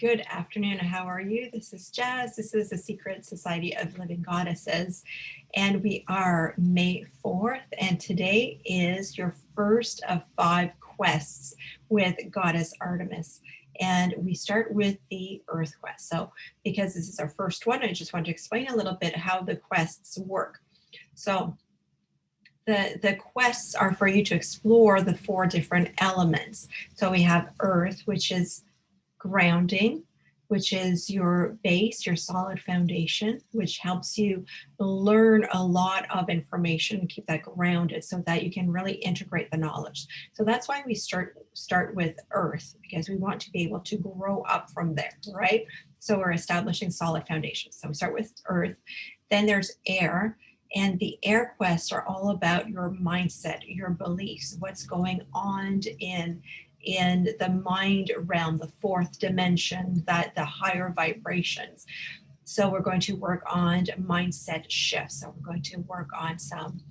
Good afternoon. How are you? This is Jazz. This is the Secret Society of Living Goddesses, and we are May 4th, and today is your first of 5 quests with Goddess Artemis. And we start with the Earth Quest. So because this is our first one, I just want to explain a little bit how the quests work. So the quests are for you to explore the 4 different elements. So we have Earth, which is grounding, which is your base, your solid foundation, which helps you learn a lot of information and keep that grounded so that you can really integrate the knowledge. So that's why we start with Earth, because we want to be able to grow up from there, right? So we're establishing solid foundations. So we start with Earth, then there's Air, and the Air quests are all about your mindset, your beliefs, what's going on in the mind realm, the 4th dimension, that the higher vibrations. So we're going to work on mindset shifts. So we're going to work on some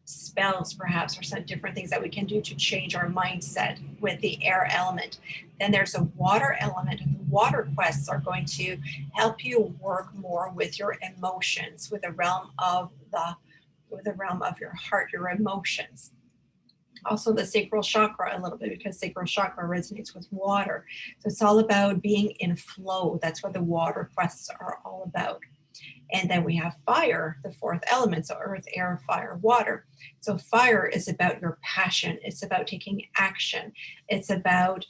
spells perhaps, or some different things that we can do to change our mindset with the air element. Then there's a water element, and the water quests are going to help you work more with your emotions, with the realm of your heart, your emotions. Also the sacral chakra a little bit, because sacral chakra resonates with water. So it's all about being in flow. That's what the water quests are all about. And then we have fire, the 4th element. So earth, air, fire, water. So fire is about your passion. It's about taking action. It's about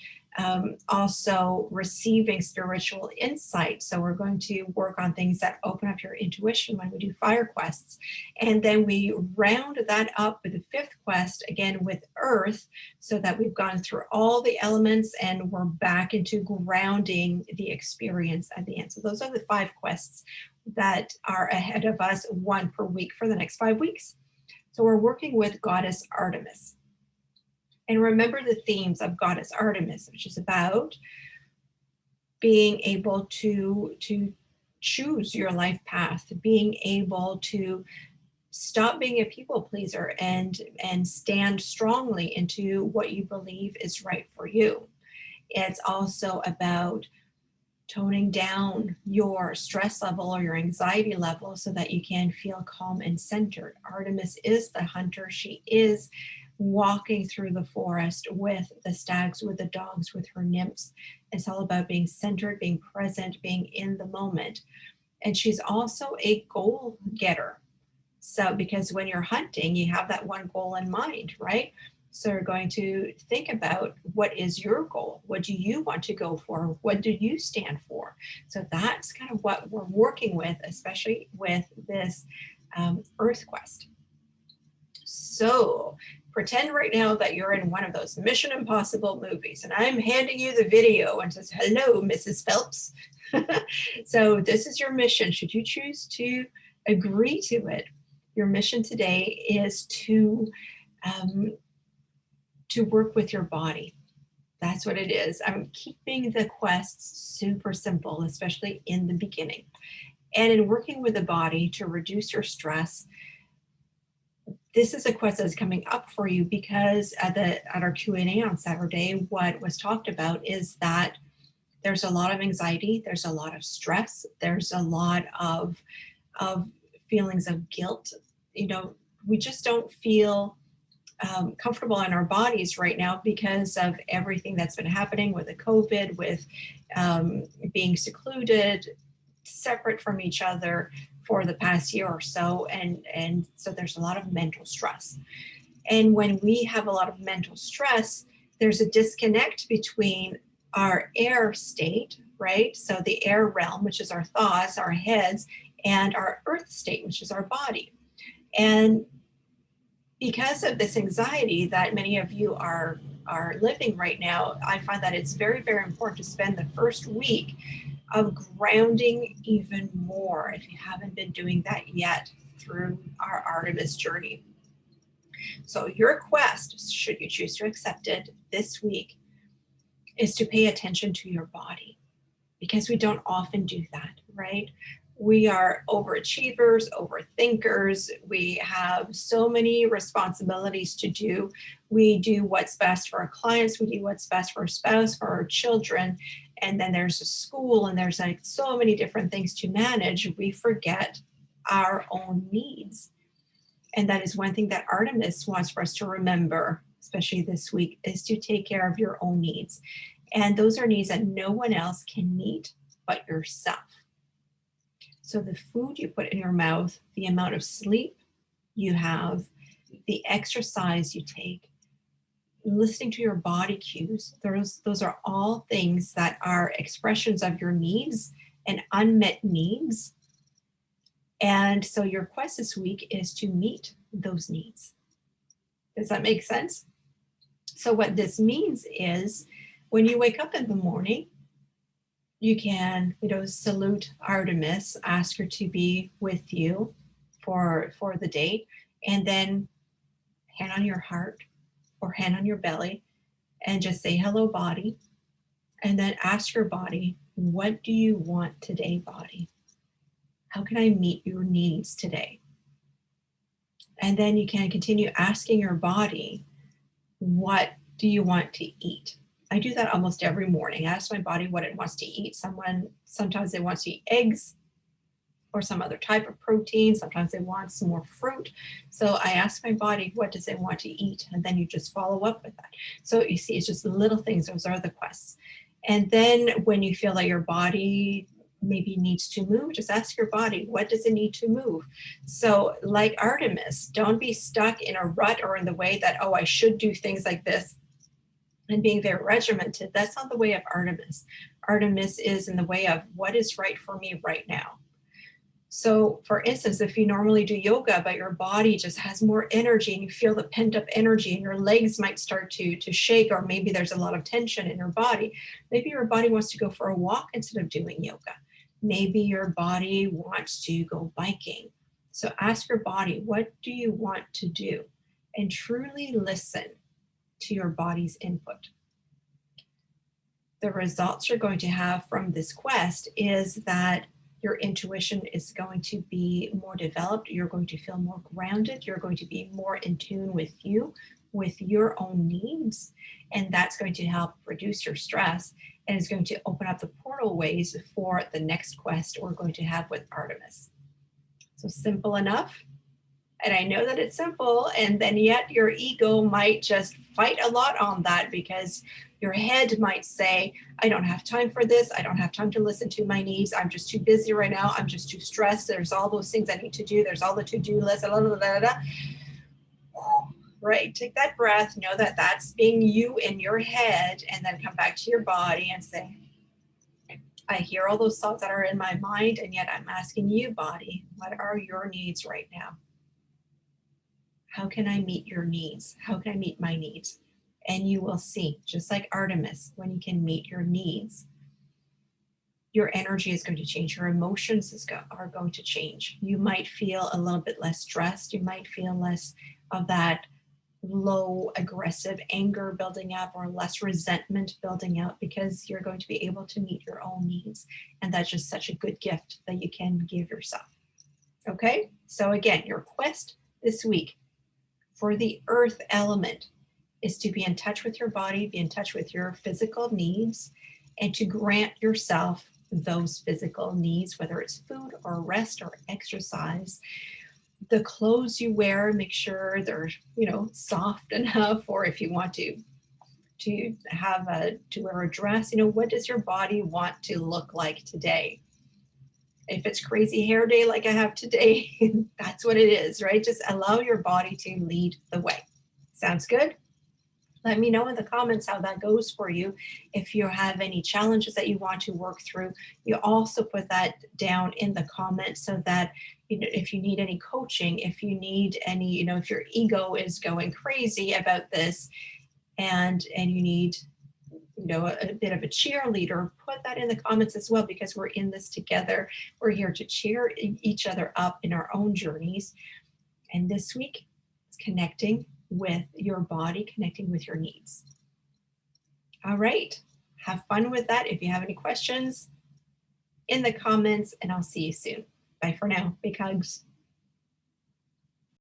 also receiving spiritual insight. So we're going to work on things that open up your intuition when we do fire quests. And then we round that up with the 5th quest, again with earth, so that we've gone through all the elements and we're back into grounding the experience at the end. So those are the 5 quests that are ahead of us, 1 per week for the next 5 weeks. So we're working with Goddess Artemis. And remember the themes of Goddess Artemis, which is about being able to choose your life path, being able to stop being a people pleaser and stand strongly into what you believe is right for you. It's also about toning down your stress level or your anxiety level so that you can feel calm and centered. Artemis is the hunter. She is walking through the forest with the stags, with the dogs, with her nymphs. It's all about being centered, being present, being in the moment. And she's also a goal getter. So because when you're hunting, you have that one goal in mind, right? So you're going to think about, what is your goal? What do you want to go for? What do you stand for? So that's kind of what we're working with, especially with this Earth Quest. So pretend right now that you're in one of those Mission Impossible movies, and I'm handing you the video and says, hello, Mrs. Phelps. So this is your mission. Should you choose to agree to it, your mission today is to work with your body. That's what it is. I'm keeping the quests super simple, especially in the beginning. And in working with the body to reduce your stress, this is a quest that is coming up for you because at our Q&A on Saturday, what was talked about is that there's a lot of anxiety, there's a lot of stress, there's a lot of feelings of guilt. You know, we just don't feel comfortable in our bodies right now because of everything that's been happening with the COVID, with being secluded, separate from each other for the past year or so. And so there's a lot of mental stress. And when we have a lot of mental stress, there's a disconnect between our air state, right? So the air realm, which is our thoughts, our heads, and our earth state, which is our body. And because of this anxiety that many of you are living right now, I find that it's very, very important to spend the first week of grounding even more if you haven't been doing that yet through our Artemis journey. So your quest, should you choose to accept it this week, is to pay attention to your body, because we don't often do that, right? We are overachievers, overthinkers. We have so many responsibilities to do. We do what's best for our clients. We do what's best for our spouse, for our children. And then there's a school and there's like so many different things to manage. We forget our own needs. And that is one thing that Artemis wants for us to remember, especially this week, is to take care of your own needs. And those are needs that no one else can meet but yourself. So the food you put in your mouth, the amount of sleep you have, the exercise you take, listening to your body cues, those are all things that are expressions of your needs and unmet needs. And so your quest this week is to meet those needs. Does that make sense? So what this means is when you wake up in the morning, you can, salute Artemis, ask her to be with you for the day, and then hand on your heart or hand on your belly and just say, hello, body. And then ask your body, what do you want today, body? How can I meet your needs today? And then you can continue asking your body, what do you want to eat? I do that almost every morning. I ask my body what it wants to eat. Sometimes it wants to eat eggs or some other type of protein. Sometimes it wants some more fruit. So I ask my body, what does it want to eat? And then you just follow up with that. So you see, it's just little things. Those are the quests. And then when you feel that your body maybe needs to move, just ask your body, what does it need to move? So like Artemis, don't be stuck in a rut or in the way that, I should do things like this and being very regimented. That's not the way of Artemis. Artemis is in the way of what is right for me right now. So for instance, if you normally do yoga, but your body just has more energy and you feel the pent up energy and your legs might start to shake, or maybe there's a lot of tension in your body. Maybe your body wants to go for a walk instead of doing yoga. Maybe your body wants to go biking. So ask your body, what do you want to do? And truly listen to your body's input. The results you're going to have from this quest is that your intuition is going to be more developed. You're going to feel more grounded. You're going to be more in tune with you, with your own needs. And that's going to help reduce your stress and is going to open up the portal ways for the next quest we're going to have with Artemis. So simple enough. And I know that it's simple, and then yet your ego might just fight a lot on that because your head might say, I don't have time for this. I don't have time to listen to my needs. I'm just too busy right now. I'm just too stressed. There's all those things I need to do. There's all the to-do list. Blah, blah, blah, blah. Right, take that breath. Know that that's being you in your head, and then come back to your body and say, I hear all those thoughts that are in my mind, and yet I'm asking you, body, what are your needs right now? How can I meet your needs? How can I meet my needs? And you will see, just like Artemis, when you can meet your needs, your energy is going to change. Your emotions are going to change. You might feel a little bit less stressed. You might feel less of that low aggressive anger building up or less resentment building up because you're going to be able to meet your own needs. And that's just such a good gift that you can give yourself. Okay, so again, your quest this week for the earth element is to be in touch with your body, be in touch with your physical needs, and to grant yourself those physical needs, whether it's food or rest or exercise. The clothes you wear, make sure they're, soft enough, or if you want to wear a dress, what does your body want to look like today? If it's crazy hair day like I have today, that's what it is, right? Just allow your body to lead the way. Sounds good? Let me know in the comments how that goes for you. If you have any challenges that you want to work through, you also put that down in the comments so that if you need any coaching, if you need any, if your ego is going crazy about this and you need a bit of a cheerleader, put that in the comments as well, because we're in this together. We're here to cheer each other up in our own journeys. And this week, it's connecting with your body, connecting with your needs. All right, have fun with that. If you have any questions, in the comments, and I'll see you soon. Bye for now. Big hugs.